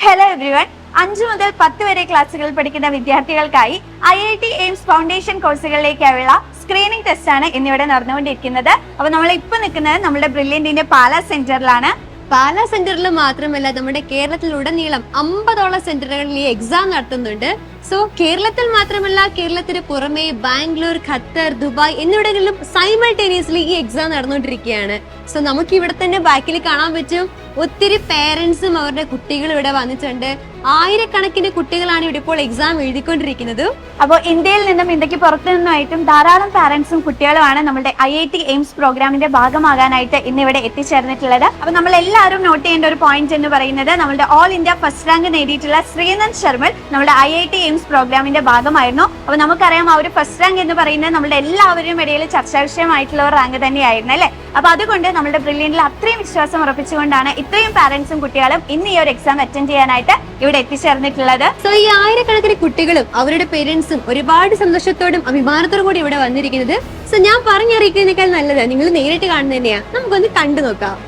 Hello everyone. 5 മുതൽ 10 വരെ ക്ലാസ്സുകളിൽ പഠിക്കുന്ന വിദ്യാർത്ഥികൾക്കായി IIT എയിംസ് ഫൗണ്ടേഷൻ കോഴ്സുകളിലേക്കുള്ള സ്ക്രീനിംഗ് ടെസ്റ്റ് ആണ് ഇന്നിവിടെ നടന്നുകൊണ്ടിരിക്കുന്നത്. അപ്പോൾ നമ്മൾ ഇപ്പോൾ നിൽക്കുന്നത് നമ്മുടെ ബ്രില്യന്റിന്റെ പാലാ സെന്ററിലാണ്. പാലാ സെന്ററിൽ മാത്രമല്ല, നമ്മുടെ കേരളത്തിലുടനീളം 50ഓളം സെന്ററുകളിൽ ഈ എക്സാം നടത്തുന്നുണ്ട്. സോ കേരളത്തിൽ മാത്രമല്ല, കേരളത്തിന് പുറമെ ബാംഗ്ലൂർ, ഖത്തർ, ദുബായ് എന്നിവിടങ്ങളിലും സൈമൾട്ടേനിയസ്ലി ഈ എക്സാം നടന്നുകൊണ്ടിരിക്കുകയാണ്. സോ നമുക്ക് ഇവിടെ തന്നെ ബാക്കിൽ കാണാൻ പറ്റും, ഒത്തിരി പേരൻസും അവരുടെ കുട്ടികളും ഇവിടെ വന്നിട്ടുണ്ട്. ആയിരക്കണക്കിന് കുട്ടികളാണ് ഇവിടെ ഇപ്പോൾ എക്സാം എഴുതിക്കൊണ്ടിരിക്കുന്നത്. അപ്പോൾ ഇന്ത്യയിൽ നിന്നും ഇന്ത്യക്ക് പുറത്തു നിന്നുമായിട്ടും ധാരാളം പാരന്റ്സും കുട്ടികളുമാണ് നമ്മുടെ IIT എയിംസ് പ്രോഗ്രാമിന്റെ ഭാഗമാകാനായിട്ട് ഇന്ന് ഇവിടെ എത്തിച്ചേർന്നിട്ടുള്ളത്. അപ്പോൾ നമ്മൾ എല്ലാവരും നോട്ട് ചെയ്യേണ്ട ഒരു പോയിന്റ് എന്ന് പറയുന്നത്, നമ്മുടെ ഓൾ ഇന്ത്യ ഫസ്റ്റ് റാങ്ക് നേടിയിട്ടുള്ള ശ്രീനന്ദ് ശർമ്മൽ നമ്മുടെ IIT എയിംസ് പ്രോഗ്രാമിന്റെ ഭാഗമായിരുന്നു. അപ്പോൾ നമുക്കറിയാം, ആ ഒരു ഫസ്റ്റ് റാങ്ക് എന്ന് പറയുന്നത് നമ്മുടെ എല്ലാവരുടെയും ഇടയിൽ ചർച്ചാ വിഷയമായിട്ടുള്ള ഒരു റാങ്ക് തന്നെയായിരുന്നു അല്ലേ. അപ്പോൾ അതുകൊണ്ട് നമ്മുടെ ബ്രില്യന്റിൽ അത്രയും വിശ്വാസം ഉറപ്പിച്ചുകൊണ്ടാണ് ഇത്രയും പാരന്റ്സും കുട്ടികളും ഇന്ന് ഈ ഒരു എക്സാം അറ്റൻഡ് ചെയ്യാനായിട്ട് ഇവിടെ എത്തിച്ചേർന്നിട്ടുള്ളത്. സോ ഈ ആയിരക്കണക്കിന് കുട്ടികളും അവരുടെ പേരൻസും ഒരുപാട് സന്തോഷത്തോടും അഭിമാനത്തോടും കൂടി ഇവിടെ വന്നിരിക്കുന്നത്. സോ ഞാൻ പറഞ്ഞറിയിക്കുന്നതിനേക്കാൾ നല്ലത് നിങ്ങൾ നേരിട്ട് കാണുന്നത് തന്നെയാ. നമുക്കൊന്ന് കണ്ടു നോക്കാം.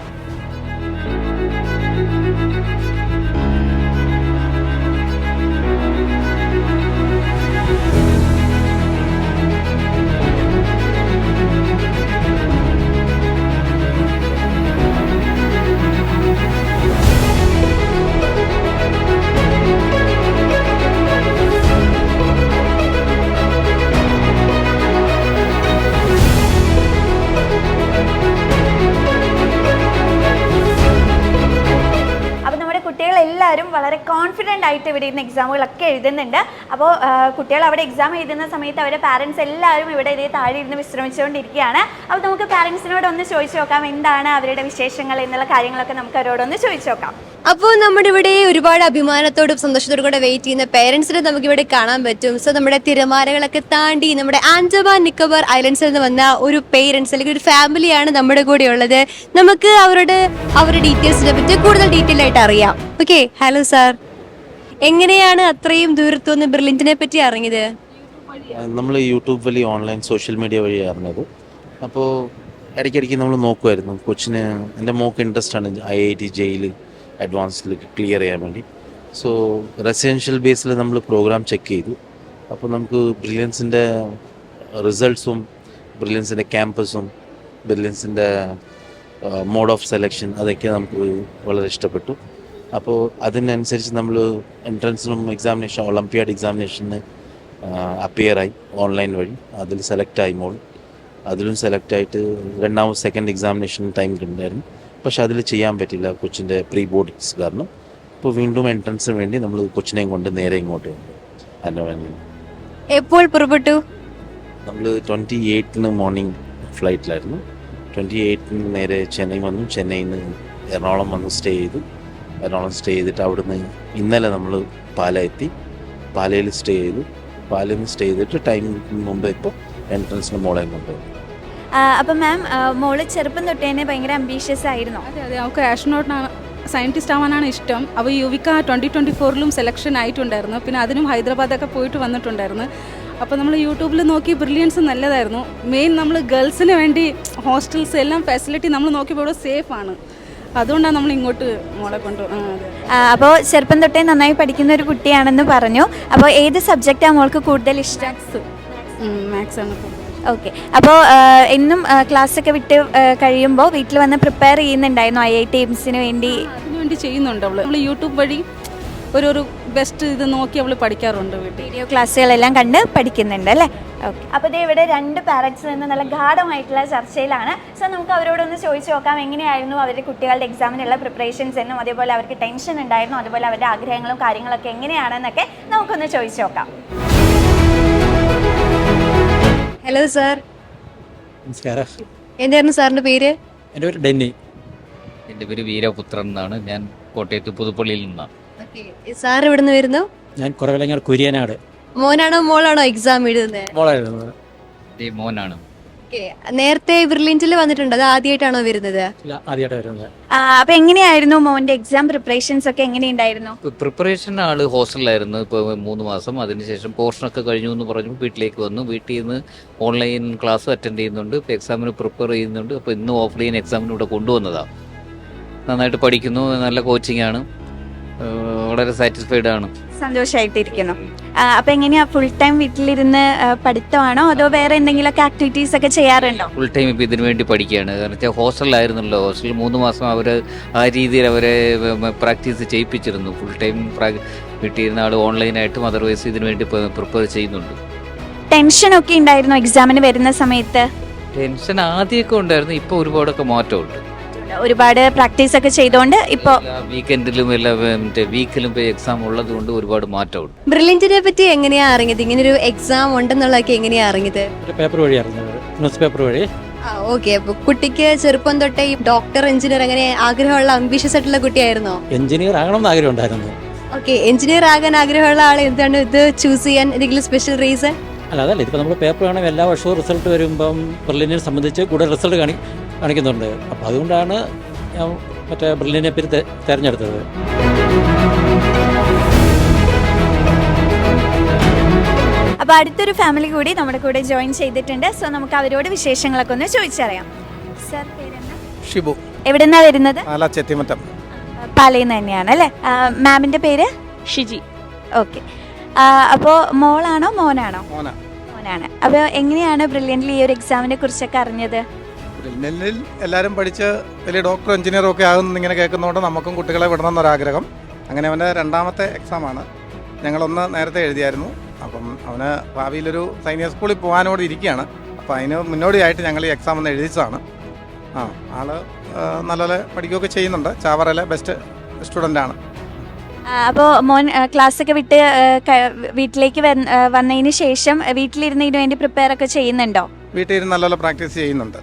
എല്ലാവരും വളരെ കോൺഫിഡൻ്റ് ആയിട്ട് ഇവിടെ ഇരുന്ന് എക്സാമുകളൊക്കെ എഴുതുന്നുണ്ട്. അപ്പോൾ കുട്ടികൾ അവിടെ എക്സാം എഴുതുന്ന സമയത്ത് അവരുടെ പാരൻസ് എല്ലാവരും ഇവിടെ ഇതേ താഴെ ഇരുന്ന് വിശ്രമിച്ചുകൊണ്ടിരിക്കുകയാണ്. അപ്പോൾ നമുക്ക് പാരൻസിനോട് ഒന്ന് ചോദിച്ചു നോക്കാം, എന്താണ് അവരുടെ വിശേഷങ്ങൾ എന്നുള്ള കാര്യങ്ങളൊക്കെ നമുക്ക് അവരോടൊന്ന് ചോദിച്ചു നോക്കാം. അപ്പോൾ നമ്മുടെ ഇവിടെ ഒരുപാട് അഭിമാനത്തോടും സന്തോഷത്തോടും കൂടെ വെയിറ്റ് ചെയ്യുന്ന പേരൻസിനെ നമുക്ക് ഇവിടെ കാണാൻ പറ്റും. സോ നമ്മുടെ തിരമാലകളൊക്കെ താണ്ടി നമ്മുടെ ആൻഡമാൻ നിക്കോബാർ ഐലൻഡ്സിൽ നിന്ന് വന്ന ഒരു പേരൻസ് അല്ലെങ്കിൽ ഒരു ഫാമിലിയാണ് നമ്മുടെ കൂടെ ഉള്ളത്. നമുക്ക് അവരുടെ ഡീറ്റെയിൽസിനെ പറ്റി കൂടുതൽ ഡീറ്റെയിൽ ആയിട്ട് അറിയാം. ഓക്കെ, ഹലോ സാർ, എങ്ങനെയാണ് അത്രയും ദൂരത്തുനിന്ന് ബ്രില്യന്റിനെ പറ്റി അറിഞ്ഞത്? നമ്മൾ യൂട്യൂബ് വഴി, ഓൺലൈൻ സോഷ്യൽ മീഡിയ വഴി അറിഞ്ഞത്. അപ്പോൾ ഇടയ്ക്കിടയ്ക്ക് നമ്മൾ നോക്കുമായിരുന്നു. കൊച്ചിന്, എൻ്റെ മോക്ക് ഇൻട്രസ്റ്റ് ആണ് IIT ജെയിൽ അഡ്വാൻസിൽ ക്ലിയർ ചെയ്യാൻ വേണ്ടി. സോ റെസിഡൻഷ്യൽ ബേസിൽ നമ്മൾ പ്രോഗ്രാം ചെക്ക് ചെയ്തു. അപ്പോൾ നമുക്ക് ബ്രില്യൻസിൻ്റെ റിസൾട്ട്സും ബ്രില്യൻസിൻ്റെ ക്യാമ്പസും ബ്രില്യൻസിൻ്റെ മോഡ് ഓഫ് സെലക്ഷൻ അതൊക്കെ നമുക്ക് വളരെ ഇഷ്ടപ്പെട്ടു. അപ്പോൾ അതിനനുസരിച്ച് നമ്മൾ എൻട്രൻസിനും എക്സാമിനേഷൻ, ഒളിമ്പിയാഡ് എക്സാമിനേഷന് അപ്പിയറായി ഓൺലൈൻ വഴി. അതിൽ സെലക്റ്റായി മോൾ. അതിലും സെലക്റ്റായിട്ട് സെക്കൻഡ് എക്സാമിനേഷൻ ടൈം ഉണ്ടായിരുന്നു. പക്ഷെ അതിൽ ചെയ്യാൻ പറ്റില്ല, കൊച്ചിൻ്റെ പ്രീ ബോർഡിങ്സ് കാരണം. ഇപ്പോൾ വീണ്ടും എൻട്രൻസിന് വേണ്ടി നമ്മൾ കൊച്ചിനെയും കൊണ്ട് നേരെ ഇങ്ങോട്ട് വന്നു. എപ്പോൾ പുറപ്പെട്ടു? നമ്മൾ 28 മോർണിംഗ് ഫ്ലൈറ്റിലായിരുന്നു. 28 നേരെ ചെന്നൈ വന്നു. ചെന്നൈയിൽ നിന്ന് എറണാകുളം വന്ന് സ്റ്റേ ചെയ്തു. എറണാകുളം സ്റ്റേ ചെയ്തിട്ട് അവിടുന്ന് ഇന്നലെ നമ്മൾ പാല എത്തി. പാലയിൽ സ്റ്റേ ചെയ്തു. പാലയിൽ നിന്ന് സ്റ്റേ ചെയ്തിട്ട് ടൈം മുമ്പ് ഇപ്പോൾ എൻട്രൻസിന് മോളെ കൊണ്ടുപോയി. അപ്പം മാം, മോള് ചെറുപ്പം തൊട്ട് തന്നെ ഭയങ്കര അംബീഷ്യസ് ആയിരുന്നു. അതെ, അവൾക്ക് ആസ്ട്രോനോട്ടാണ്, സയൻറ്റിസ്റ്റ് ആവാനാണ് ഇഷ്ടം. അപ്പോൾ യുവിക 2024 സെലക്ഷൻ ആയിട്ടുണ്ടായിരുന്നു. പിന്നെ അതിനും ഹൈദരാബാദൊക്കെ പോയിട്ട് വന്നിട്ടുണ്ടായിരുന്നു. അപ്പോൾ നമ്മൾ യൂട്യൂബിൽ നോക്കി ബ്രില്യൻസ് നല്ലതായിരുന്നു. മെയിൻ നമ്മൾ ഗേൾസിന് വേണ്ടി ഹോസ്റ്റൽസ് എല്ലാം ഫെസിലിറ്റി നമ്മൾ നോക്കിയപ്പോൾ ഇവിടെ സേഫ് ആണ്. അതുകൊണ്ടാണ് നമ്മൾ ഇങ്ങോട്ട് മോളെ കൊണ്ടുപോകുന്നത്. അപ്പോൾ ചെറുപ്പം തൊട്ടേ നന്നായി പഠിക്കുന്ന ഒരു കുട്ടിയാണെന്ന് പറഞ്ഞു. അപ്പോൾ ഏത് സബ്ജക്റ്റാണ് മോൾക്ക് കൂടുതൽ ഇഷ്ടം? മാത്സ് ആണ്. ഓക്കെ, അപ്പോൾ എന്നും ക്ലാസ്സൊക്കെ വിട്ട് കഴിയുമ്പോൾ വീട്ടിൽ വന്ന് പ്രിപ്പയർ ചെയ്യുന്നുണ്ടായിരുന്നു IIT എയിംസിന് വേണ്ടി? അതിനുവേണ്ടി ചെയ്യുന്നുണ്ട് അവൾ. നമ്മൾ യൂട്യൂബ് വഴി ഒരു ബെസ്റ്റ് ഇത് നോക്കി അവൾ പഠിക്കാറുണ്ട്. വീഡിയോ ക്ലാസ്സുകളെല്ലാം കണ്ട് പഠിക്കുന്നുണ്ട് അല്ലേ? ഓക്കെ, അപ്പോൾ ഇത് ഇവിടെ 2 പാരൻറ്റ്സ് നിന്ന് നല്ല ഗാഢമായിട്ടുള്ള ചർച്ചയിലാണ്. സോ നമുക്ക് അവരോടൊന്ന് ചോദിച്ചു നോക്കാം, എങ്ങനെയായിരുന്നു അവരുടെ കുട്ടികളുടെ എക്സാമിനുള്ള പ്രിപ്പറേഷൻസ് എന്നും, അതേപോലെ അവർക്ക് ടെൻഷൻ ഉണ്ടായിരുന്നു, അതുപോലെ അവരുടെ ആഗ്രഹങ്ങളും കാര്യങ്ങളൊക്കെ എങ്ങനെയാണെന്നൊക്കെ നമുക്കൊന്ന് ചോദിച്ചു നോക്കാം. Hello sir. നമസ്കാരം. എന്തായിരുന്നു സാറിന്റെ പേര്? എൻ്റെ പേര് ഡെന്നി. എൻ്റെ പേര് വീരപുത്രൻ എന്നാണ്. ഞാൻ കോട്ടയത്ത് പുതുപ്പള്ളിയിൽ നിന്നാണ്. സാർ എവിടെ നിന്ന് വരുന്നു? ഞാൻ കുറവിലങ്ങാട് കുര്യനാട്. മോനാണോ മോളാണോ എക്സാം എഴുതുന്നത്? മോളായിരുന്നു. മോനാണ്. നേരത്തെ ബ്രില്യന്റിൽ വന്നിട്ടുണ്ട്, അത് ആദ്യമായിട്ടാണോ വരുന്നത്? ആദ്യമായിട്ട് വരുന്നത്. അപ്പൊ എങ്ങനെയായിരുന്നു മോന്റെ എക്സാം പ്രിപ്പറേഷൻസ് ഒക്കെ? എങ്ങനെയുണ്ടായിരുന്നു പ്രിപ്പറേഷൻ? ആള് ഹോസ്റ്റലിലായിരുന്നു ഇപ്പോൾ 3 മാസം. അതിനുശേഷം പോർഷനൊക്കെ കഴിഞ്ഞു എന്ന് പറഞ്ഞു വീട്ടിലേക്ക് വന്നു. വീട്ടിൽ നിന്ന് ഓൺലൈൻ ക്ലാസ് അറ്റൻഡ് ചെയ്യുന്നുണ്ട്. ഇപ്പോൾ എക്സാമിന് പ്രിപ്പയർ ചെയ്യുന്നുണ്ട്. അപ്പോൾ ഇന്ന് ഓഫ്ലൈൻ എക്സാമിന് ഇവിടെ കൊണ്ടുവന്നതാണ്. നന്നായിട്ട് പഠിക്കുന്നു, നല്ല കോച്ചിങ് ആണ്. വളരെ സാറ്റിസ്ഫൈഡ് ആണ്. സന്തോഷമായിട്ടിരിക്കുന്നു. അപ്പൊ എങ്ങനെയാ ഫുൾ ടൈം വീട്ടിലിരുന്ന് പഠിത്തമാണോ അതോ വേറെ എന്തെങ്കിലുമൊക്കെ ആക്ടിവിറ്റീസ് ഒക്കെ ചെയ്യാറുണ്ടോ? ഫുൾ ടൈം ഇപ്പോൾ ഇതിനു വേണ്ടി പഠിക്കുകയാണ്. കാരണം വെച്ചാൽ ഹോസ്റ്റലിലായിരുന്നല്ലോ. ഹോസ്റ്റലിൽ 3 മാസം അവർ ആ രീതിയിൽ അവരെ പ്രാക്ടീസ് ചെയ്യിപ്പിച്ചിരുന്നു. ഫുൾ ടൈം വീട്ടിൽ ഇരുന്ന ആൾ ഓൺലൈനായിട്ടും അതർവൈസ് ഇതിനു വേണ്ടി പ്രിപ്പയർ ചെയ്യുന്നുണ്ട്. ടെൻഷനൊക്കെ ഉണ്ടായിരുന്നു എക്സാമിന് വരുന്ന സമയത്ത്? ടെൻഷൻ ആദ്യമൊക്കെ ഉണ്ടായിരുന്നു, ഇപ്പോൾ ഒരുപാടൊക്കെ മാറ്റമുണ്ട്. ഒരുപാട് പ്രാക്ടീസ് ഒക്കെ ചെയ്തോണ്ട് ഇപ്പൊ വീക്കെൻഡിലും എല്ലാ വീക്കിലും എക്സാം ഉള്ളത് കൊണ്ട് ഒരുപാട് മാറ്റമുണ്ട്. ബ്രില്യൻറ്റിനെ പറ്റി എങ്ങനെയാ അറിഞ്ഞത്? ഇങ്ങനെ ഒരു എക്സാം ഉണ്ടെന്നുള്ളതൊക്കെ എങ്ങനെയാ അറിഞ്ഞത്? ഒരു പേപ്പർ വഴി അറിഞ്ഞത്, ന്യൂസ് പേപ്പർ വഴി. ഓക്കെ. അപ്പൊ കുട്ടിക്ക് ചെറുപ്പം തൊട്ടേ ഈ ഡോക്ടർ, എഞ്ചിനീയർ അങ്ങനെ ആഗ്രഹമുള്ള അംബീഷ്യസ് ആയിട്ടുള്ള കുട്ടിയായിരുന്നോ? എഞ്ചിനീയർ ആകണമെന്ന് ആഗ്രഹം ഉണ്ടായിരുന്നു. ഓക്കെ. എഞ്ചിനീയർ ആകാൻ ആഗ്രഹമുള്ള ആൾ എന്താണ് ഇത് ചൂസ് ചെയ്യാൻ എന്തെങ്കിലും സ്പെഷ്യൽ റീസൺ? അല്ല, അതല്ല, ഇതിപ്പോൾ നമ്മൾ പേപ്പർ കാണുമ്പോൾ എല്ലാ വർഷവും റിസൾട്ട് വരുമ്പം ബ്രില്യനെ സംബന്ധിച്ച് കൂടുതൽ റിസൾട്ട് കാണിക്കുന്നുണ്ട്. അപ്പോൾ അതുകൊണ്ടാണ് ഞാൻ മറ്റേ ബ്രില്യനെ പേര് തിരഞ്ഞെടുത്തത്. അപ്പൊ അടുത്തൊരു ഫാമിലി കൂടി നമ്മുടെ കൂടെ ജോയിൻ ചെയ്തിട്ടുണ്ട്. സോ നമുക്ക് അവരോട് വിശേഷങ്ങളൊക്കെ ഒന്ന് ചോദിച്ചറിയാം. സർ, പേരെന്താ? ഷിബു. എവിടെന്നാ വരുന്നത്? ചെത്തിമറ്റം. പാലയിൽ തന്നെയാണ് അല്ലേ? മാമിന്റെ പേര്? ഷിജി. ഓക്കെ. അപ്പോൾ മോളാണോ മോനാണോ? മോനാണ്. അപ്പോൾ എങ്ങനെയാണ് ബ്രില്യൻ്റിൽ ഈ ഒരു എക്സാമിനെ കുറിച്ചൊക്കെ അറിഞ്ഞത്? ബ്രില്യൻ്റിൽ എല്ലാവരും പഠിച്ച് വലിയ ഡോക്ടർ എഞ്ചിനീയറും ഒക്കെ ആകുന്ന ഇങ്ങനെ കേൾക്കുന്നതുകൊണ്ട് നമുക്കും കുട്ടികളെ വിടണമെന്നൊരാഗ്രഹം. അങ്ങനെ അവൻ്റെ രണ്ടാമത്തെ എക്സാമാണ്. ഞങ്ങളൊന്ന് നേരത്തെ എഴുതിയായിരുന്നു. അപ്പം അവന് ഭാവിയിലൊരു സൈനിക സ്കൂളിൽ പോകാനോട് ഇരിക്കുകയാണ്. അപ്പോൾ അതിന് മുന്നോടിയായിട്ട് ഞങ്ങൾ ഈ എക്സാം ഒന്ന് എഴുതിച്ചതാണ്. ആള് നല്ലപോലെ പഠിക്കുകയൊക്കെ ചെയ്യുന്നുണ്ട്. ചാവറയിലെ ബെസ്റ്റ് സ്റ്റുഡൻ്റാണ്. അപ്പോൾ മോൻ ക്ലാസ്സൊക്കെ വിട്ട് വീട്ടിലേക്ക് വന്നതിന് ശേഷം വീട്ടിലിരുന്ന് ഇതിനു വേണ്ടി പ്രിപ്പയർ ഒക്കെ ചെയ്യുന്നുണ്ടോ? വീട്ടിലിരുന്ന് നല്ലപോലെ പ്രാക്ടീസ് ചെയ്യുന്നുണ്ട്.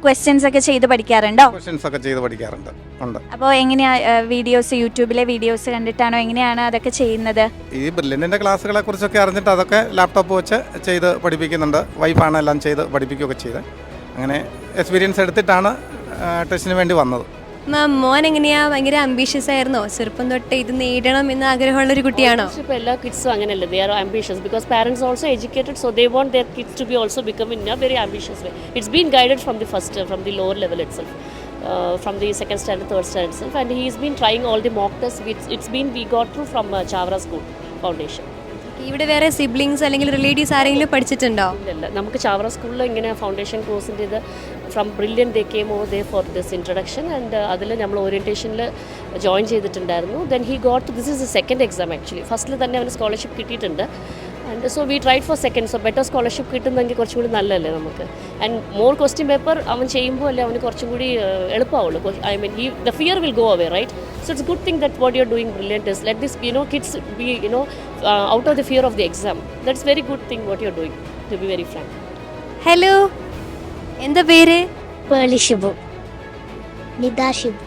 ക്വസ്റ്റ്യൻസ് ഒക്കെ ചെയ്ത് പഠിക്കാറുണ്ടോ? ക്വസ്റ്റ്യൻസ് ഒക്കെ ചെയ്ത് പഠിക്കാറുണ്ട്. ഉണ്ട്. അപ്പോൾ എങ്ങനെയാ വീഡിയോസ്, യൂട്യൂബിലെ വീഡിയോസ് കണ്ടിട്ടാണോ എങ്ങനെയാണ് അതൊക്കെ ചെയ്യുന്നത്? ഈ ബ്രില്യൻറ്റിൻ്റെ ക്ലാസ്സുകളെ കുറിച്ചൊക്കെ അറിഞ്ഞിട്ട് അതൊക്കെ ലാപ്ടോപ്പ് വെച്ച് ചെയ്ത് പഠിപ്പിക്കുന്നുണ്ട്. വൈഫാണ് എല്ലാം ചെയ്ത് പഠിപ്പിക്കുകയൊക്കെ ചെയ്ത് അങ്ങനെ എക്സ്പീരിയൻസ് എടുത്തിട്ടാണ് ടെസ്റ്റിന് വേണ്ടി വന്നത്. മാം, മോൻ എങ്ങനെയാ? ഭയങ്കര അംബീഷ്യസ് ആയിരുന്നോ? ചെറുപ്പം തൊട്ട് ഇത് നേടണം എന്ന് ആഗ്രഹമുള്ള ഒരു കുട്ടിയാണോ? ഇപ്പോൾ എല്ലാ കിഡ്സും അങ്ങനെയല്ലേ, they are ambitious because parents also educated, so they want their kids to be also become in a very ambitious way. It's been guided from the first, from the lower level itself, from the second standard, third standard itself, and he's been trying all the mock tests which we got through from Chavara School Foundation. ഇവിടെ വേറെ siblings അല്ലെങ്കിൽ relatives ആരെങ്കിലും പഠിച്ചിട്ടുണ്ടോ? ഇല്ല, നമുക്ക് ചാവറ സ്കൂളിൽ ഇങ്ങനെ foundation കോഴ്സിൻ്റെ ഇത് from Brilliant they came over they for this introduction and അതിൽ നമ്മൾ ഓറിയൻറ്റേഷനിൽ ജോയിൻ ചെയ്തിട്ടുണ്ടായിരുന്നു. Then he got, this is the second exam actually. ഫസ്റ്റിൽ തന്നെ അവന് സ്കോളർഷിപ്പ് കിട്ടിയിട്ടുണ്ട്. And so we tried for second. So better scholarship കിട്ടുന്നെങ്കിൽ കുറച്ചും കൂടി നല്ലതല്ലേ നമുക്ക്. ആൻഡ് മോർ ക്വസ്റ്റ്യൻ പേപ്പർ അവൻ ചെയ്യുമ്പോൾ അല്ലേ അവന് കുറച്ചും കൂടി എളുപ്പമാവുള്ളൂ. I mean the fear will go away, right? So it's a good thing that what you're doing brilliant is let this, kids be, out of the fear of the exam. That's very good thing what you're doing, to be very frank. Hello, എന്താ പേര്? പേളി ഷിബു. നിദാ ഷിബു.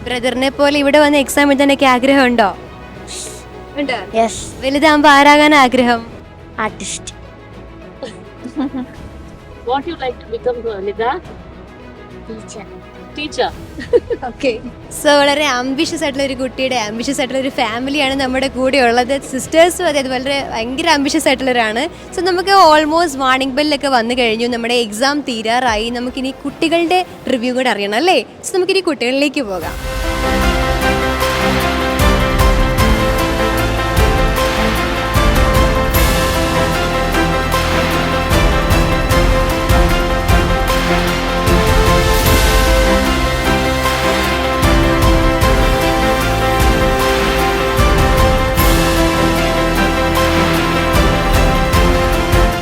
ബ്രദറിനെ പോലെ ഇവിടെ വന്ന് exam എഴുതാനൊക്കെ ആഗ്രഹമുണ്ടോ? ഉണ്ട്. Yes. വലുതാകുമ്പോൾ ആരാകാൻ ആഗ്രഹം? Artist. What you like to become, Nida? Teacher. Okay. So വളരെ ആംബിഷ്യസ് ആയിട്ടുള്ള ഒരു കുട്ടിയുടെ ആംബിഷ്യസ് ആയിട്ടുള്ള ഒരു ഫാമിലിയാണ് നമ്മുടെ കൂടെ ഉള്ളത്. സിസ്റ്റേഴ്സും അതായത് വളരെ ഭയങ്കര ആംബിഷ്യസ് ആയിട്ടുള്ളവരാണ്. സോ നമുക്ക് ഓൾമോസ്റ്റ് വാർണിംഗ് ബെല്ലൊക്കെ വന്നു കഴിഞ്ഞു. നമ്മുടെ എക്സാം തീരാറായി. നമുക്കിനി കുട്ടികളുടെ റിവ്യൂ കൂടെ അറിയണം അല്ലേ? സോ നമുക്കിനി കുട്ടികളിലേക്ക് പോകാം.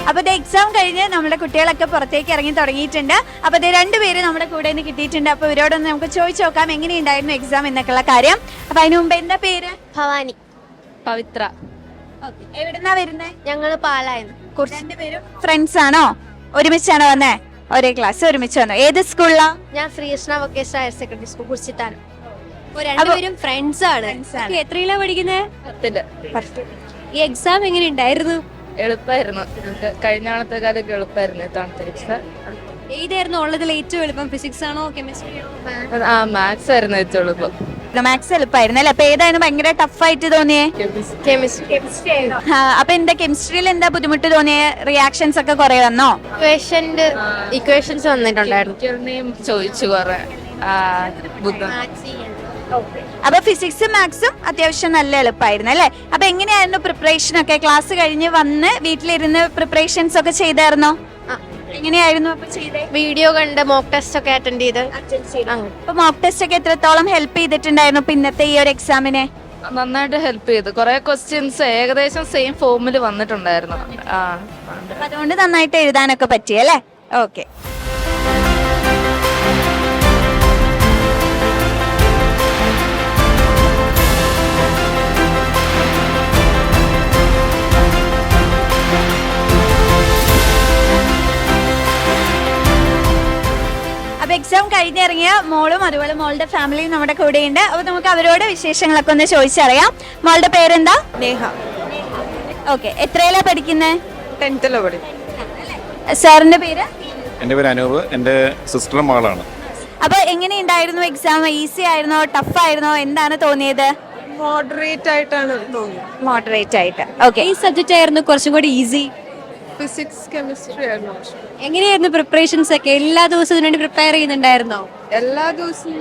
അപ്പോൾ എക്സാം കഴിഞ്ഞ് നമ്മുടെ കുട്ടികളൊക്കെ പുറത്തേക്ക് ഇറങ്ങി തുടങ്ങിയിട്ടുണ്ട്. അപ്പോൾ ഇത് രണ്ടുപേര് നമ്മുടെ കൂടെ നിന്ന് കിട്ടിയിട്ടുണ്ട്. അപ്പോൾ ഇവരോടൊന്ന് നമുക്ക് ചോദിച്ചു നോക്കാം എങ്ങനെയുണ്ടായിരുന്നു എക്സാം എന്നൊക്കെയുള്ള കാര്യം. അപ്പോൾ അതിന് മുമ്പ് എന്താ പേര്? ഭവാനി. പവിത്ര. എവിടുന്നാ വരുന്നത്? ഞങ്ങൾ പാലായിരുന്നു. രണ്ടുപേരും ഫ്രണ്ട്സ് ആണോ? ഒരുമിച്ചാണോ വന്നേ? ഒരേ ക്ലാസ് ഒരുമിച്ച് വന്നു. ഏത് സ്കൂളിലാ? ഞാൻ Sreekrishna vocational higher secondary school കുറിച്ചിട്ടാണ്. രണ്ടുപേരും ഫ്രണ്ട്സ് ആണ്. എത്രയിലാ പഠിക്കുന്നത്? ഈ എക്സാം എങ്ങനെ ഉണ്ടായിരുന്നു? എളുപ്പമായിരുന്നു. കഴിഞ്ഞ തവണത്തെക്കാലൊക്കെ എളുപ്പമായിരുന്നു തവണത്തെ എക്സാം. ഏതായിരുന്നു ഉള്ളതിൽ ഏറ്റവും എളുപ്പം? ഫിസിക്സ് ആണോ കെമിസ്ട്രി ആണോ? മാത്സ് ആയിരുന്നു ഏറ്റവും എളുപ്പം. മാത്സ് എളുപ്പമായിരുന്നു അല്ലേ? അപ്പൊ ഏതായിരുന്നു ഭയങ്കര ടഫായിട്ട് തോന്നിയേ? കെമിസ്ട്രി. അപ്പൊ എന്താ കെമിസ്ട്രിയിൽ എന്താ ബുദ്ധിമുട്ട് തോന്നിയ? റിയാക്ഷൻസ് ഒക്കെ കുറെ വന്നോ? ഇക്വേഷൻസ് വന്നിട്ടുണ്ടായിരുന്നു. ചോദിച്ചു കുറെ അപ്പൊ ഫിസിക്സും മാത്സും അത്യാവശ്യം നല്ല എളുപ്പമായിരുന്നു അല്ലേ? അപ്പൊ എങ്ങനെയായിരുന്നു പ്രിപ്പറേഷൻ ഒക്കെ? ക്ലാസ് കഴിഞ്ഞ് വന്ന് വീട്ടിലിരുന്ന് പ്രിപ്പറേഷൻസ് ഒക്കെ ചെയ്തായിരുന്നോ? എങ്ങനെയായിരുന്നു അപ്പൊ ചെയ്തേ? വീഡിയോ കണ്ട് മോക്ക് ടെസ്റ്റ് ഒക്കെ അറ്റൻഡ് ചെയ്ത് അപ്പൊ മോക്ക് ടെസ്റ്റ് ഒക്കെ എത്രത്തോളം ഹെൽപ്പ് ചെയ്തിട്ടുണ്ടായിരുന്നു ഇപ്പൊ ഇന്നത്തെ ഈ ഒരു എക്സാമിനെ? നന്നായിട്ട് ഹെൽപ്പ് ചെയ്തു. കുറെ ക്വസ്റ്റ്യൻസ് ഏകദേശം സെയിം ഫോമിൽ വന്നിട്ടുണ്ടായിരുന്നു. അപ്പൊ അതുകൊണ്ട് നന്നായിട്ട് എഴുതാനൊക്കെ പറ്റിയല്ലേ? ഓക്കെ. അപ്പൊ എക്സാം കഴിഞ്ഞിറങ്ങിയ മോളും അതുപോലെ മോളുടെ ഫാമിലിയും നമ്മുടെ കൂടെയുണ്ട്. അപ്പൊ നമുക്ക് അവരോട് വിശേഷങ്ങളൊക്കെ ഒന്ന് ചോദിച്ചറിയാം. മോളുടെ പേരെന്താ? നേഹ. ഓക്കെ. എത്രയിലാ പഠിക്കുന്നത്? 10th പഠിക്കും. സാറിന്റെ പേര്? എൻ്റെ പേര് അനൂപ്. എൻ്റെ സിസ്റ്ററുടെ മകളാണ്. അപ്പൊ എങ്ങനെയുണ്ടായിരുന്നു എക്സാം? ഈസി ആയിരുന്നോ ടഫ് ആയിരുന്നോ? എന്താണ് തോന്നിയത്? മോഡറേറ്റ് ആയിട്ടാണ് തോന്നിയത്. മോഡറേറ്റ് ആയിട്ട്. ഓക്കെ. ഈ സബ്ജക്റ്റ് ആയിരുന്നു കുറച്ചും കൂടി ഈസി? ഫിസിക്സ് കെമിസ്ട്രി ആയിരുന്നു. എങ്ങനെയായിരുന്നു പ്രിപ്പറേഷൻസ് ഒക്കെ? എല്ലാ ദിവസവും ഇതിനു വേണ്ടി പ്രിപ്പയർ ചെയ്യുന്നുണ്ടായിരുന്നോ? എല്ലാ ദിവസവും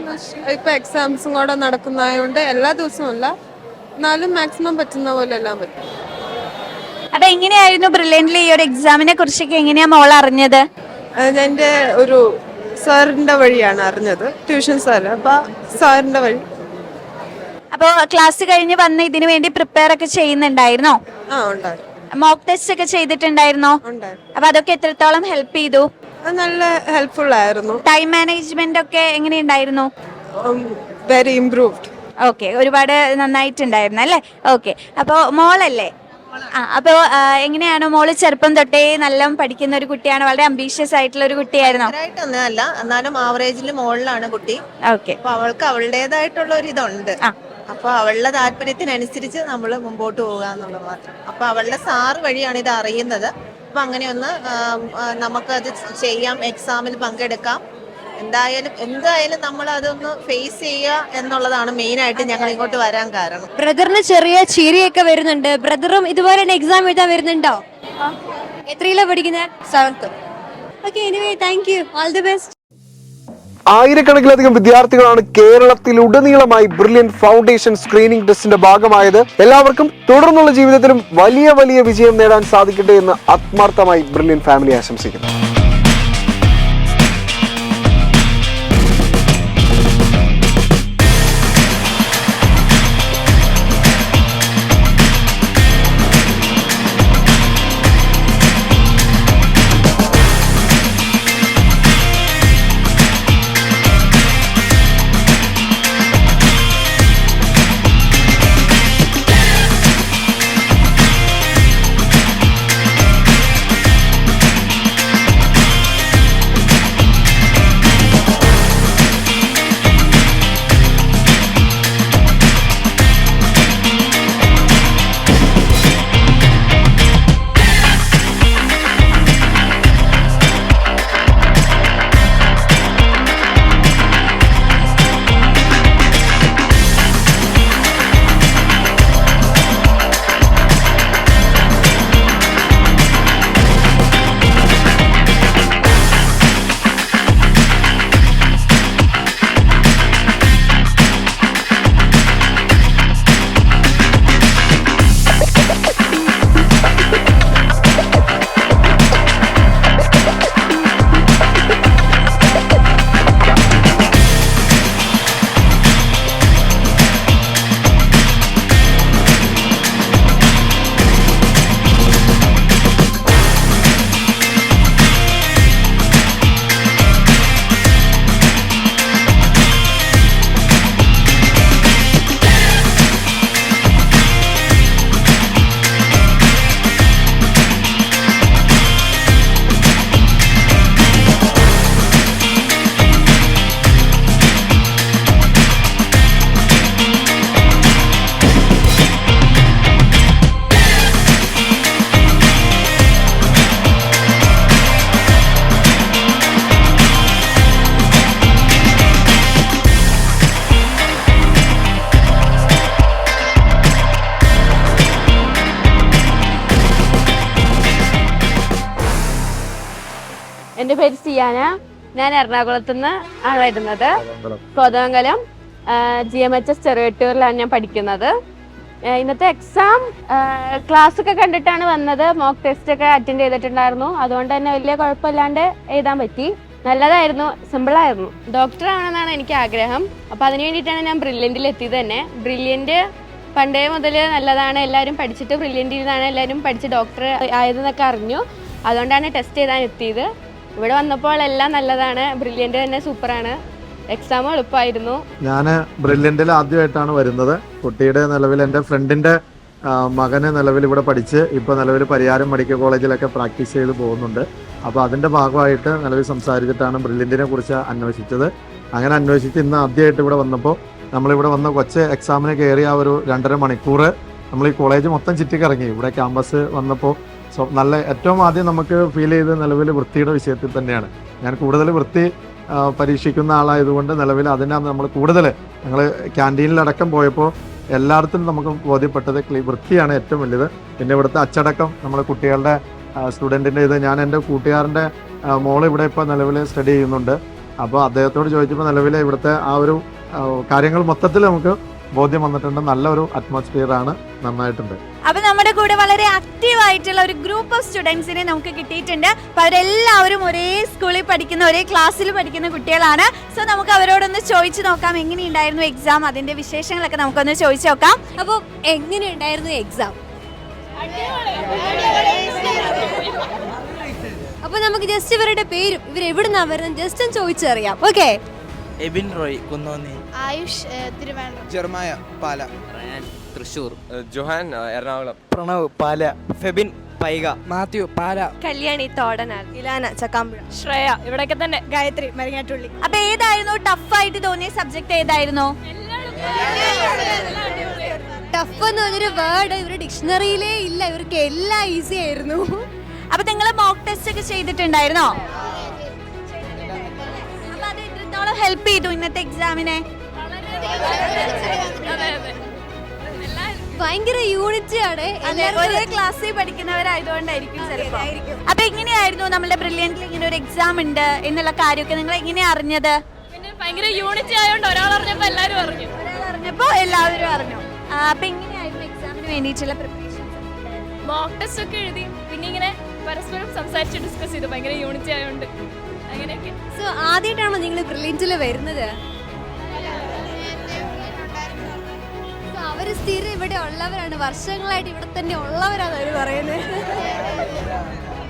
ഇപ്പൊ എക്സാംസും കൂടെ നടക്കുന്നതായതുകൊണ്ട് എല്ലാ ദിവസവും അല്ല, എന്നാലും മാക്സിമം പറ്റുന്ന പോലെ എല്ലാം പറ്റും. അപ്പൊ എങ്ങനെയായിരുന്നു ബ്രില്യന്റ്ലി ഈ ഒരു എക്സാമിനെ കുറിച്ചൊക്കെ എങ്ങനെയാ മോൾ അറിഞ്ഞത്? എൻ്റെ ഒരു സാറിന്റെ വഴിയാണ് അറിഞ്ഞത്, ട്യൂഷൻ സാറ്. അപ്പൊ സാറിന്റെ വഴി. അപ്പൊ ക്ലാസ് കഴിഞ്ഞ് വന്ന് ഇതിനു വേണ്ടി പ്രിപ്പയർ ഒക്കെ ചെയ്യുന്നുണ്ടായിരുന്നോ? ഉണ്ടായിരുന്നു. മോക്ക് ടെസ്റ്റ് ഒക്കെ ചെയ്തിട്ടുണ്ടായിരുന്നോ? ഉണ്ടായിരുന്നു. അപ്പൊ അതൊക്കെ എത്രത്തോളം ഹെൽപ്പ് ചെയ്തു? അത് നല്ല ഹെൽപ്ഫുൾ ആയിരുന്നു. ടൈം മാനേജ്മെന്റ് ഒക്കെ എങ്ങനെയുണ്ടായിരുന്നു? Very improved. ഓക്കെ. ഒരുപാട് നന്നായിട്ടുണ്ടായിരുന്നു അല്ലേ? ഓക്കെ. അപ്പൊ മോളല്ലേ? അപ്പൊ എങ്ങനെയാണ് മോള് ചെറുപ്പം തൊട്ടേ നല്ല പഠിക്കുന്ന ഒരു കുട്ടിയാണ്? വളരെ അംബീഷ്യസ് ആയിട്ടുള്ള ഒരു കുട്ടിയായിരുന്നോ? അല്ല, എന്നാലും ആവറേജിൽ മുകളിലാണ് കുട്ടി. ഓക്കെ. അപ്പൊ അവൾക്ക് അവളുടേതായിട്ടുള്ള ഒരു ഇതുണ്ട്. അപ്പൊ അവളുടെ താല്പര്യത്തിനനുസരിച്ച് നമ്മൾ മുമ്പോട്ട് പോകുക എന്നുള്ളത് മാത്രം. അപ്പൊ അവളുടെ സാറ് വഴിയാണ് ഇത് അറിയുന്നത്. അപ്പൊ അങ്ങനെയൊന്ന് നമുക്കത് ചെയ്യാം, എക്സാമിൽ പങ്കെടുക്കാം. എന്തായാലും നമ്മൾ അതൊന്ന് ഫേസ് ചെയ്യുക എന്നുള്ളതാണ് മെയിൻ ആയിട്ട് ഞങ്ങൾ ഇങ്ങോട്ട് വരാൻ കാരണം. ബ്രദറിന് ചെറിയ ചിരിയൊക്കെ വരുന്നുണ്ട്. ബ്രദറും ഇതുപോലെ എക്സാം എഴുതാൻ വരുന്നുണ്ടോ? എത്രയിലാ പഠിക്കുന്നത്? 7th. Okay. Anyway thank you. All the best. ആയിരക്കണക്കിലധികം വിദ്യാർത്ഥികളാണ് കേരളത്തിലുടനീളമായി ബ്രില്യന്റ് ഫൗണ്ടേഷൻ സ്ക്രീനിംഗ് ടെസ്റ്റിന്റെ ഭാഗമായത്. എല്ലാവർക്കും തുടർന്നുള്ള ജീവിതത്തിലും വലിയ വലിയ വിജയം നേടാൻ സാധിക്കട്ടെ എന്ന് ആത്മാർത്ഥമായി ബ്രില്യന്റ് ഫാമിലി ആശംസിക്കുന്നു. എൻ്റെ പേര് സിയാന. ഞാൻ എറണാകുളത്ത് നിന്ന് ആണ് വരുന്നത്. കോതമംഗലം GMHS ചെറുവെട്ടൂരിലാണ് ഞാൻ പഠിക്കുന്നത്. ഇന്നത്തെ എക്സാം ക്ലാസ്സൊക്കെ കണ്ടിട്ടാണ് വന്നത്. മോക്ക് ടെസ്റ്റ് ഒക്കെ അറ്റൻഡ് ചെയ്തിട്ടുണ്ടായിരുന്നു. അതുകൊണ്ട് തന്നെ വലിയ കുഴപ്പമില്ലാണ്ട് എഴുതാൻ പറ്റി. നല്ലതായിരുന്നു, സിമ്പിളായിരുന്നു. ഡോക്ടർ ആവണമെന്നാണ് എനിക്ക് ആഗ്രഹം. അപ്പോൾ അതിന് വേണ്ടിയിട്ടാണ് ഞാൻ ബ്രില്യൻറ്റിൽ എത്തിയത് തന്നെ. ബ്രില്യൻറ്റ് പണ്ടേ മുതൽ നല്ലതാണ്, എല്ലാവരും പഠിച്ചിട്ട് ബ്രില്യൻറ്റിൽ നിന്നാണ് എല്ലാവരും പഠിച്ച് ഡോക്ടർ ആയതെന്നൊക്കെ അറിഞ്ഞു. അതുകൊണ്ടാണ് ടെസ്റ്റ് ചെയ്താൻ എത്തിയത്. ഇവിടെ വന്നപ്പോൾ എല്ലാം നല്ലതാണ്. ബ്രില്യൻറ്റ് തന്നെ സൂപ്പറാണ്. എക്സാം എളുപ്പമായിരുന്നു. ഞാൻ ബ്രില്യൻറ്റിൽ ആദ്യമായിട്ടാണ് വരുന്നത്. കുട്ടിയുടെ നിലവിൽ എൻ്റെ ഫ്രണ്ടിൻ്റെ മകന് നിലവിൽ ഇവിടെ പഠിച്ച് ഇപ്പോൾ നിലവിൽ പരിയാരം മെഡിക്കൽ കോളേജിലൊക്കെ പ്രാക്ടീസ് ചെയ്ത് പോകുന്നുണ്ട്. അപ്പോൾ അതിൻ്റെ ഭാഗമായിട്ട് നിലവിൽ സംസാരിച്ചിട്ടാണ് ബ്രില്യൻറ്റിനെ കുറിച്ച് അന്വേഷിച്ചത്. അങ്ങനെ അന്വേഷിച്ച് ഇന്ന് ആദ്യമായിട്ട് ഇവിടെ വന്നപ്പോൾ നമ്മളിവിടെ വന്ന കൊച്ച് എക്സാമിന് കയറിയ ഒരു 2.5 മണിക്കൂർ നമ്മൾ ഈ കോളേജ് മൊത്തം ചുറ്റിക്കിറങ്ങി. ഇവിടെ ക്യാമ്പസ് വന്നപ്പോൾ നല്ല ഏറ്റവും ആദ്യം നമുക്ക് ഫീൽ ചെയ്ത് നിലവിൽ വൃത്തിയുടെ വിഷയത്തിൽ തന്നെയാണ്. ഞാൻ കൂടുതൽ വൃത്തി പരീക്ഷിക്കുന്ന ആളായതുകൊണ്ട് നിലവിൽ അതിനാണ് നമ്മൾ കൂടുതൽ ഞങ്ങൾ ക്യാൻറ്റീനിലടക്കം പോയപ്പോൾ എല്ലായിടത്തും നമുക്ക് ബോധ്യപ്പെട്ടത് വൃത്തിയാണ് ഏറ്റവും വലുത്. പിന്നെ ഇവിടുത്തെ അച്ചടക്കം നമ്മൾ കുട്ടികളുടെ സ്റ്റുഡൻറ്റിൻ്റെ ഇത് ഞാൻ എൻ്റെ കൂട്ടുകാരൻ്റെ മോൾ ഇവിടെ ഇപ്പോൾ നിലവിൽ സ്റ്റഡി ചെയ്യുന്നുണ്ട്. അപ്പോൾ അദ്ദേഹത്തോട് ചോദിച്ചപ്പോൾ നിലവിൽ ഇവിടുത്തെ ആ ഒരു കാര്യങ്ങൾ മൊത്തത്തിൽ നമുക്ക് ബോധ്യം വന്നിട്ടുണ്ട്. നല്ലൊരു അറ്റ്മോസ്ഫിയർ ആണ്, നന്നായിട്ടുണ്ട്. അപ്പൊ നമ്മുടെ കൂടെ വളരെ ആക്റ്റീവ് ആയിട്ടുള്ള ഒരു ഗ്രൂപ്പ് ഓഫ് സ്റ്റുഡൻസിനെ നമുക്ക് കിട്ടിയിട്ടുണ്ട്. അപ്പൊ അവരെല്ലാവരും ഒരേ സ്കൂളിൽ പഠിക്കുന്ന, ഒരേ ക്ലാസ്സിൽ പഠിക്കുന്ന കുട്ടികളാണ്. സോ നമുക്ക് അവരോടൊന്ന് ചോദിച്ചു നോക്കാം എങ്ങനെയുണ്ടായിരുന്നു എക്സാം, അതിന്റെ വിശേഷങ്ങളൊക്കെ നമുക്കൊന്ന് ചോദിച്ചു നോക്കാം. അപ്പോൾ എങ്ങനെയുണ്ടായിരുന്നു എക്സാം? അപ്പൊ നമുക്ക് ജസ്റ്റ് ഇവരുടെ പേരും ഇവരെവിടുന്നാ വരുന്നത് ജസ്റ്റ് ഒന്ന് ചോദിച്ചറിയാം. ഓക്കെ. എബിൻ റോയ് കുന്നോന്നി, ആയുഷ് തിരുവനന്തപുരം, ജെർമായ പാല, തൃശ്ശൂർ, ജോഹാൻ എറണാകുളം, പ്രണവ് പാല, ഫെബിൻ പൈക, മാത്യു പാല, കല്യാണി തോടനാൾ, ഇലാന ചക്കാമ്പുഴ, ശ്രേയ ഇവിടെയൊക്കെ തന്നെ, ഗായത്രി മരിങ്ങാട്ടുള്ളി. അപ്പൊ ഏതായിരുന്നു ടഫായിട്ട് തോന്നിയ സബ്ജക്ട്? ഏതായിരുന്നു ടഫ് എന്ന് പറഞ്ഞൊരു വേർഡ് ഇവരുടെ ഡിക്ഷണറിയിലേ ഇല്ല. ഇവർക്ക് എല്ലാം ഈസി ആയിരുന്നു. അപ്പൊ നിങ്ങൾ മോക്ക് ടെസ്റ്റ് ഒക്കെ ചെയ്തിട്ടുണ്ടായിരുന്നോ? അപ്പൊ അത് എത്രത്തോളം ഹെൽപ്പ് ചെയ്തു ഇന്നത്തെ എക്സാമിനെ? ഭയങ്കര യൂണിറ്റി ആണ്. ഒരേ ക്ലാസ്സിൽ പഠിക്കുന്നവരായതുകൊണ്ടായിരിക്കും ചിലപ്പോ. അപ്പൊ എങ്ങനെയായിരുന്നു നമ്മുടെ ബ്രില്യന്റിൽ ഇങ്ങനെ ഒരു എക്സാം ഉണ്ട് എന്നുള്ള കാര്യമൊക്കെ നിങ്ങൾ എങ്ങനെയാ അറിഞ്ഞത്? പിന്നെ ഭയങ്കര യൂണിറ്റി ആയതുകൊണ്ട് ഒരാൾ അറിഞ്ഞപ്പോൾ എല്ലാവരും അറിഞ്ഞു. എല്ലാവരും അറിഞ്ഞു. അപ്പൊ എങ്ങനെയായിരുന്നു എക്സാമിന് വേണ്ടിയിട്ടുള്ള പ്രിപ്പറേഷൻസ്? മോക്ക് ടെസ്റ്റ് ഒക്കെ എഴുതി, പിന്നെ ഇങ്ങനെ പരസ്പരം സംസാരിച്ച് ഡിസ്കസ് ചെയ്തു. ഭയങ്കര യൂണിറ്റി ആയതുകൊണ്ട് അങ്ങനെയൊക്കെ. സോ ആദ്യമായിട്ടാണോ നിങ്ങൾ ബ്രില്യൻറ്റിൽ വരുന്നത്? അവര് സ്ഥിരം ഇവിടെ ഉള്ളവരാണ്, വർഷങ്ങളായിട്ട് ഇവിടെ തന്നെ ഉള്ളവരാണ് അവർ പറയുന്നത്.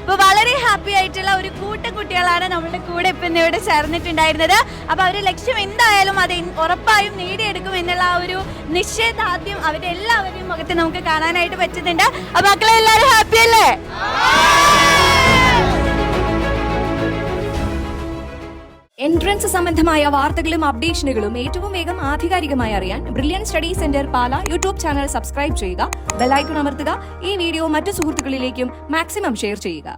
ഇപ്പൊ വളരെ ഹാപ്പി ആയിട്ടുള്ള ഒരു കൂട്ടം കുട്ടികളാണ് നമ്മളുടെ കൂടെ ഇപ്പൊ ഇവിടെ ചേർന്നിട്ടുണ്ടായിരുന്നത്. അപ്പൊ അവരുടെ ലക്ഷ്യം എന്തായാലും അത് ഉറപ്പായും നേടിയെടുക്കും എന്നുള്ള ആ ഒരു നിശ്ചയദാർഢ്യം അവരുടെ എല്ലാവരുടെയും മുഖത്ത് നമുക്ക് കാണാനായിട്ട് പറ്റുന്നുണ്ട്. അപ്പൊ മക്കളെ എല്ലാവരും ഹാപ്പി അല്ലേ? എൻട്രൻസ് സംബന്ധമായ വാർത്തകളും അപ്ഡേഷനുകളും ഏറ്റവും വേഗം ആധികാരികമായി അറിയാൻ ബ്രില്യൻ സ്റ്റഡി സെന്റർ പാല യൂട്യൂബ് ചാനൽ സബ്സ്ക്രൈബ് ചെയ്യുക, ബെൽ ഐക്കൺ അമർത്തുക, ഈ വീഡിയോ മറ്റു സുഹൃത്തുക്കളിലേക്കും മാക്സിമം ഷെയർ ചെയ്യുക.